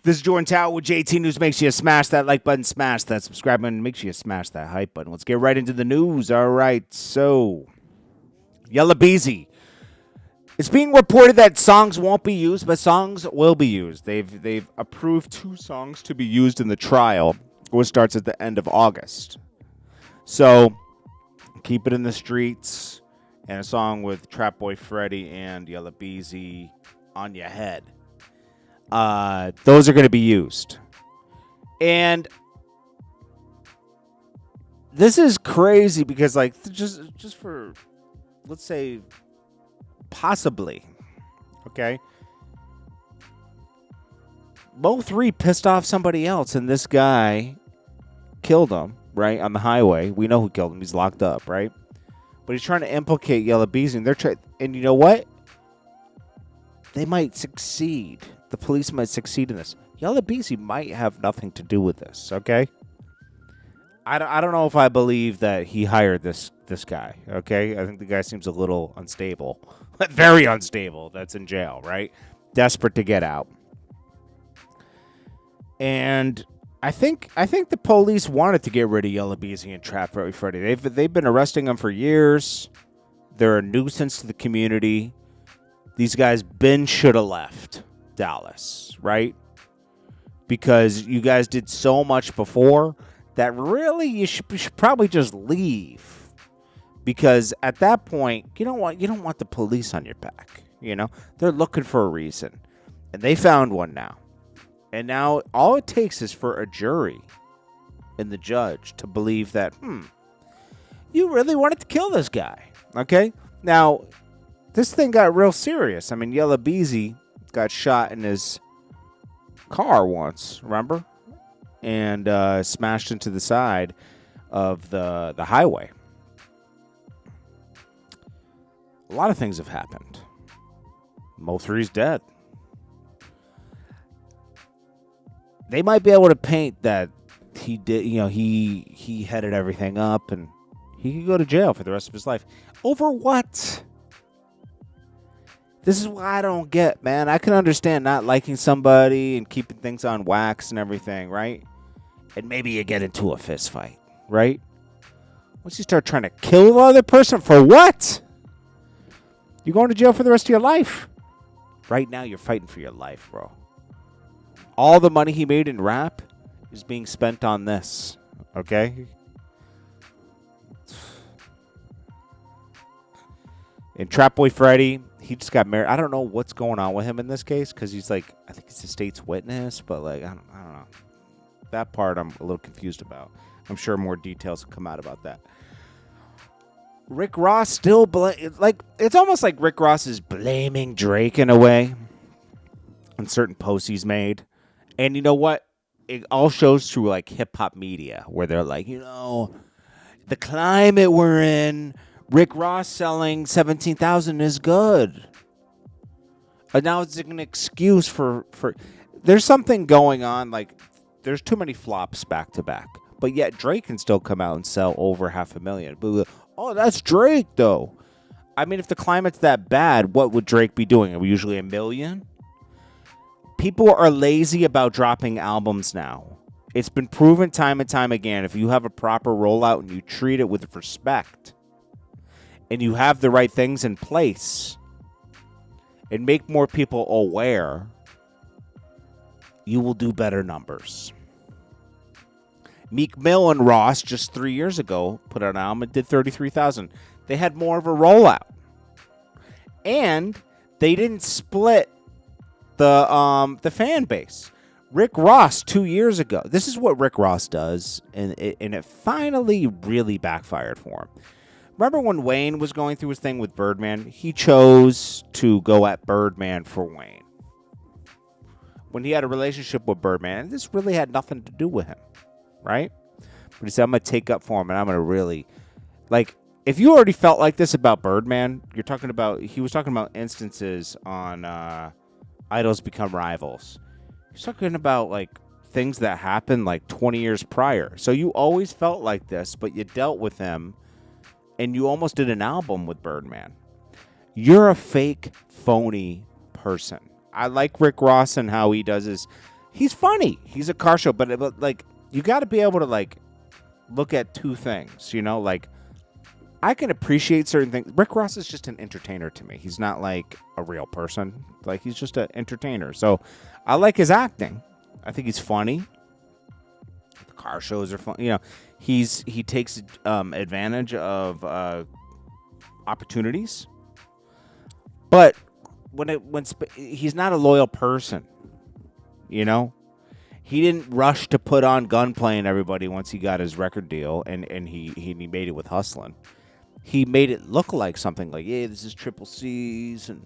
This is Jordan Tower with JT News. Make sure you smash that like button, smash that subscribe button, make sure you smash that hype button. Let's get right into the news. All right, so Yella Beezy. It's being reported that songs won't be used, but songs will be used. They've approved 2 songs to be used in the trial, which starts at the end of August. So Keep It in the Streets and a song with Trapboy Freddy and Yella Beezy, On Your Head. Those are going to be used. And this is crazy because, like, just for, let's say, possibly, okay, MO3 pissed off somebody else, and this guy killed him, right, on the highway. We know who killed him. He's locked up, right? But he's trying to implicate Yella Beezy, and and you know what? They might succeed. The police might succeed in this. Yella Beezy might have nothing to do with this, okay? I don't know if I believe that he hired this guy, okay? I think the guy seems a little unstable. Very unstable. That's in jail, right? Desperate to get out. And I think the police wanted to get rid of Yella Beezy and Trapboy Freddy. They've been arresting them for years. They're a nuisance to the community. These guys should have left Dallas, right? Because you guys did so much before that really you should probably just leave. Because at that point, you don't want the police on your back. You know, they're looking for a reason, and they found one now. And now all it takes is for a jury and the judge to believe that, you really wanted to kill this guy. Okay, now this thing got real serious. I mean, Yella Beezy got shot in his car once, remember? And smashed into the side of the highway. A lot of things have happened. MO3's dead. They might be able to paint that he did, he headed everything up, and he could go to jail for the rest of his life. Over what? This is what I don't get, man. I can understand not liking somebody and keeping things on wax and everything, right? And maybe you get into a fist fight, right? Once you start trying to kill the other person, for what? You're going to jail for the rest of your life. Right now, you're fighting for your life, bro. All the money he made in rap is being spent on this, okay? And Trapboy Freddy, he just got married. I don't know what's going on with him in this case because he's like, I think he's the state's witness, but like, I don't know. That part I'm a little confused about. I'm sure more details will come out about that. Rick Ross still, it's almost like Rick Ross is blaming Drake in a way on certain posts he's made. And you know what? It all shows through like hip hop media where they're like, the climate we're in, Rick Ross selling 17,000 is good. But now it's an excuse for there's something going on, like there's too many flops back to back. But yet Drake can still come out and sell over 500,000. Oh, that's Drake though. I mean, if the climate's that bad, what would Drake be doing? Are we usually 1 million? People are lazy about dropping albums now. It's been proven time and time again. If you have a proper rollout and you treat it with respect and you have the right things in place and make more people aware, you will do better numbers. Meek Mill and Ross just 3 years ago put out an album and did 33,000. They had more of a rollout. And they didn't split the fan base. Rick Ross 2 years ago. This is what Rick Ross does, and it finally really backfired for him. Remember when Wayne was going through his thing with Birdman? He chose to go at Birdman for Wayne. When he had a relationship with Birdman, this really had nothing to do with him, right? But he said, I'm going to take up for him, and I'm going to really, like, if you already felt like this about Birdman, he was talking about instances on Idols Become Rivals. He's talking about, like, things that happened, like, 20 years prior. So you always felt like this, but you dealt with him, and you almost did an album with Birdman. You're a fake, phony person. I like Rick Ross and how he does he's funny. He's a car show, but like you got to be able to like look at two things, you know, like I can appreciate certain things. Rick Ross is just an entertainer to me. He's not like a real person. Like he's just an entertainer. So I like his acting. I think he's funny. The car shows are fun. You know, he takes advantage of opportunities. But he's not a loyal person, you know. He didn't rush to put on Gunplay and everybody once he got his record deal, and he made it with Hustlin'. He made it look like something like, yeah, this is Triple C's, and,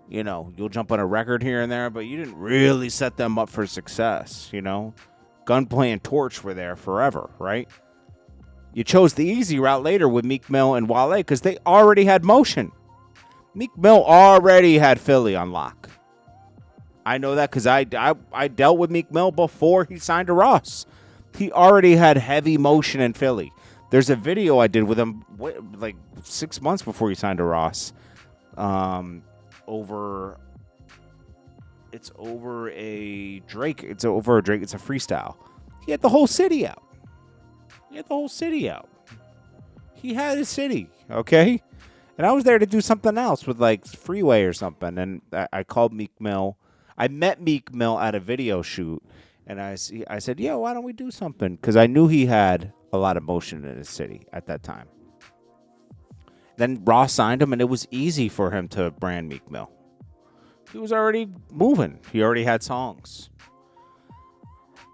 you know, you'll jump on a record here and there, but you didn't really set them up for success, you know? Gunplay and Torch were there forever, right? You chose the easy route later with Meek Mill and Wale because they already had motion. Meek Mill already had Philly on lock. I know that because I dealt with Meek Mill before he signed to Ross. He already had heavy motion in Philly. There's a video I did with him like 6 months before he signed to Ross. It's over a Drake. It's a freestyle. He had the whole city out. He had his city, okay? And I was there to do something else with like Freeway or something. And I called Meek Mill. I met Meek Mill at a video shoot. And I said, yo, why don't we do something? Because I knew he had a lot of motion in his city at that time. Then Ross signed him, and it was easy for him to brand Meek Mill. He was already moving. He already had songs.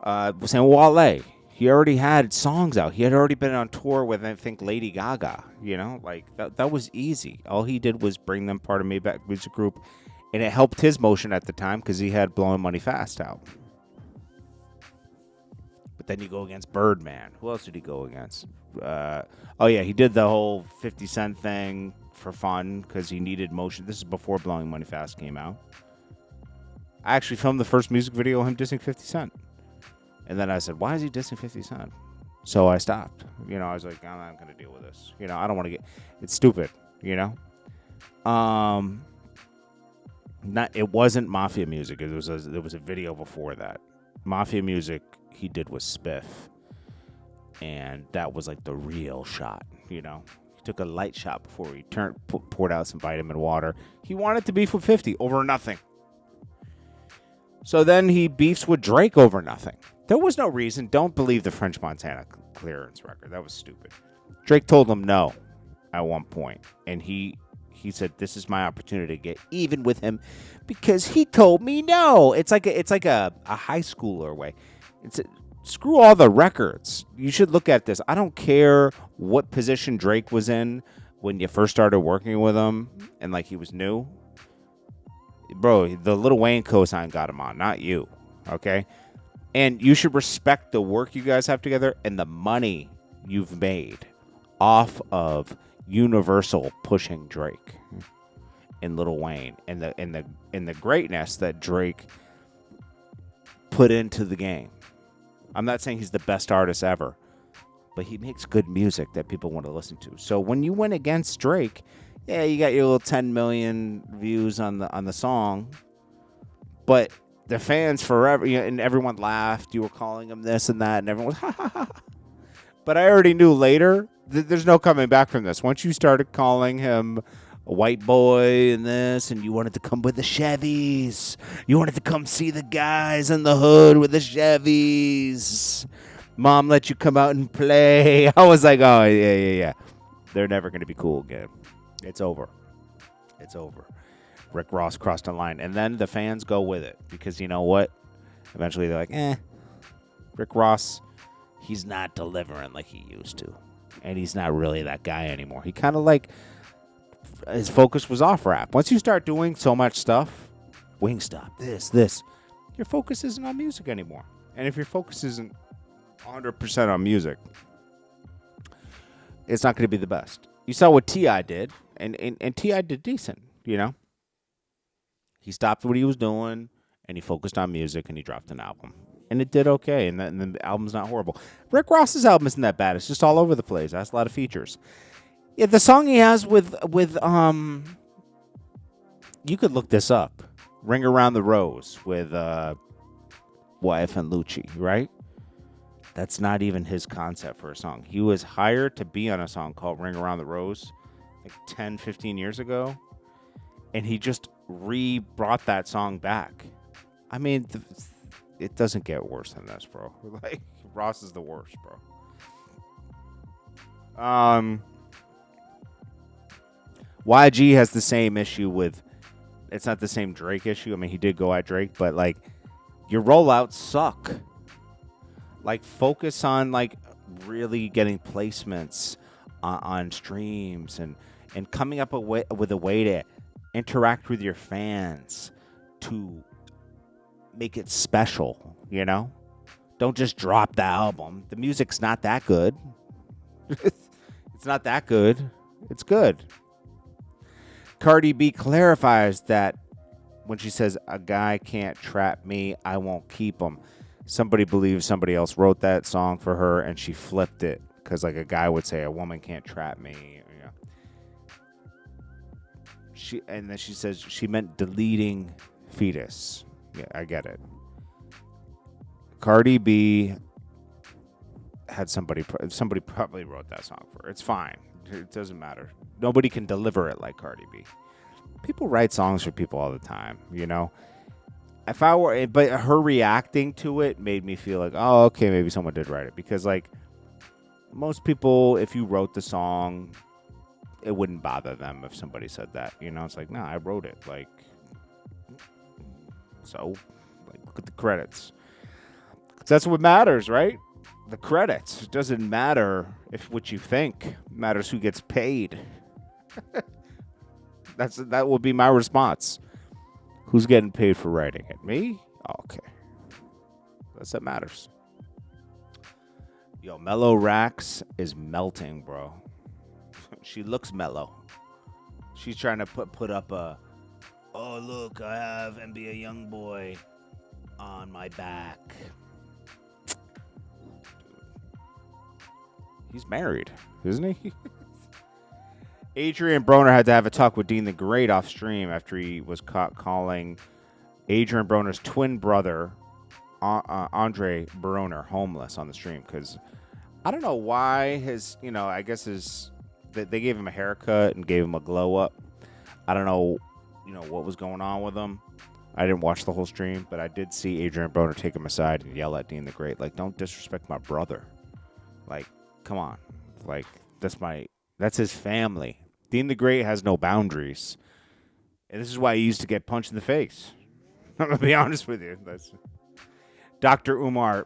Same with Wale. He already had songs out. He had already been on tour with, I think, Lady Gaga. You know, like that was easy. All he did was bring them part of Maybach Music Group, and it helped his motion at the time because he had Blowing Money Fast out. But then you go against Birdman. Who else did he go against? He did the whole 50 Cent thing for fun because he needed motion. This is before Blowing Money Fast came out. I actually filmed the first music video of him dissing 50 Cent. And then I said, why is he dissing 50 Cent? So I stopped. You know, I was like, I'm not going to deal with this. You know, I don't want to get... It's stupid, you know? It wasn't Mafia music. There was a video before that. Mafia music he did was Spiff. And that was like the real shot, you know? He took a light shot before he poured out some vitamin water. He wanted to beef with 50 over nothing. So then he beefs with Drake over nothing. There was no reason. Don't believe the French Montana clearance record. That was stupid. Drake told him no at one point. And he said, this is my opportunity to get even with him because he told me no. It's like a high schooler way. Screw all the records. You should look at this. I don't care what position Drake was in when you first started working with him and like he was new. Bro, the Lil Wayne cosign got him on, not you. Okay? And you should respect the work you guys have together and the money you've made off of Universal pushing Drake and Lil Wayne and the greatness that Drake put into the game. I'm not saying he's the best artist ever, but he makes good music that people want to listen to. So when you went against Drake, yeah, you got your little 10 million views on the song, but the fans forever, you know, and everyone laughed. You were calling him this and that, and everyone was ha ha ha. But I already knew later there's no coming back from this. Once you started calling him a white boy and this, and you wanted to come with the Chevys, you wanted to come see the guys in the hood with the Chevys. Mom let you come out and play. I was like, oh yeah. They're never gonna be cool again. It's over. Rick Ross crossed the line. And then the fans go with it. Because you know what? Eventually they're like, Rick Ross, he's not delivering like he used to. And he's not really that guy anymore. He kind of like, his focus was off rap. Once you start doing so much stuff, Wingstop, this, your focus isn't on music anymore. And if your focus isn't 100% on music, it's not going to be the best. You saw what T.I. did. And T.I. did decent, you know? He stopped what he was doing, and he focused on music, and he dropped an album. And it did okay, and the album's not horrible. Rick Ross's album isn't that bad. It's just all over the place. It has a lot of features. Yeah, the song he has with you could look this up. Ring Around the Rose with, Wife and Lucci, right? That's not even his concept for a song. He was hired to be on a song called Ring Around the Rose like 10, 15 years ago. And he just brought that song back. I mean, it doesn't get worse than this, bro. Like, Ross is the worst, bro. YG has the same issue with, it's not the same Drake issue. I mean, he did go at Drake, but like, your rollouts suck. Like, focus on like really getting placements on streams and coming up with a way to interact with your fans to make it special, you know? Don't just drop the album. The music's not that good. It's not that good. It's good. Cardi B clarifies that when she says, a guy can't trap me, I won't keep him. Somebody believes somebody else wrote that song for her, and she flipped it. Because like a guy would say, a woman can't trap me. You know. And then she says she meant deleting fetus. Yeah, I get it. Cardi B had somebody probably wrote that song for her. It's fine. It doesn't matter. Nobody can deliver it like Cardi B. People write songs for people all the time, you know. But her reacting to it made me feel like, oh, okay, maybe someone did write it. Because like most people, if you wrote the song, it wouldn't bother them if somebody said that. You know, it's like, nah, I wrote it. Like, so, like, look at the credits. 'Cause that's what matters, right? The credits. It doesn't matter if what you think. It matters who gets paid. That would be my response. Who's getting paid for writing it? Me? Oh, okay. That's what matters. Yo, Mellow Rackz is melting, bro. She looks mellow. She's trying to put up a, oh, look, I have NBA YoungBoy on my back. He's married, isn't he? Adrien Broner had to have a talk with Dean the Great off stream after he was caught calling Adrien Broner's twin brother, Adrien Broner, homeless on the stream. Because I don't know why I guess they gave him a haircut and gave him a glow up. I don't know, what was going on with him. I didn't watch the whole stream, but I did see Adrien Broner take him aside and yell at Dean the Great, like, don't disrespect my brother. Like, come on. Like, that's his family. Dean the Great has no boundaries. And this is why he used to get punched in the face. I'm going to be honest with you. That's Dr. Umar.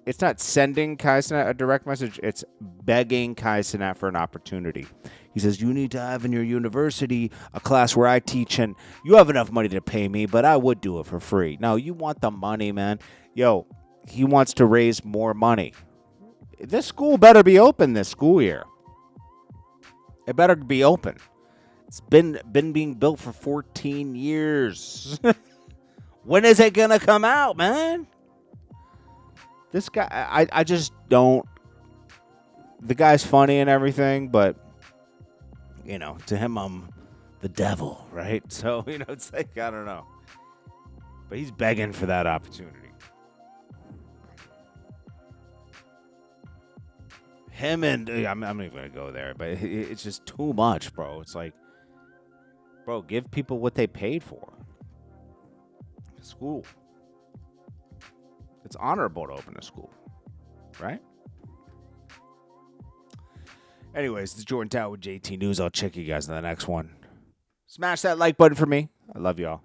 It's not sending Kai Cenat a direct message. It's begging Kai Cenat for an opportunity. He says, you need to have in your university a class where I teach, and you have enough money to pay me, but I would do it for free. No, you want the money, man. Yo, he wants to raise more money. This school better be open this school year. It better be open. It's been being built for 14 years. When is it going to come out, man? This guy, I just don't. The guy's funny and everything, but, to him, I'm the devil, right? So, it's like, I don't know. But he's begging for that opportunity. Him and I'm not even gonna go there, but it's just too much, bro. It's like, bro, give people what they paid for. School. It's honorable to open a school, right? Anyways, this is Jordan Tower with JT News. I'll check you guys in the next one. Smash that like button for me. I love y'all.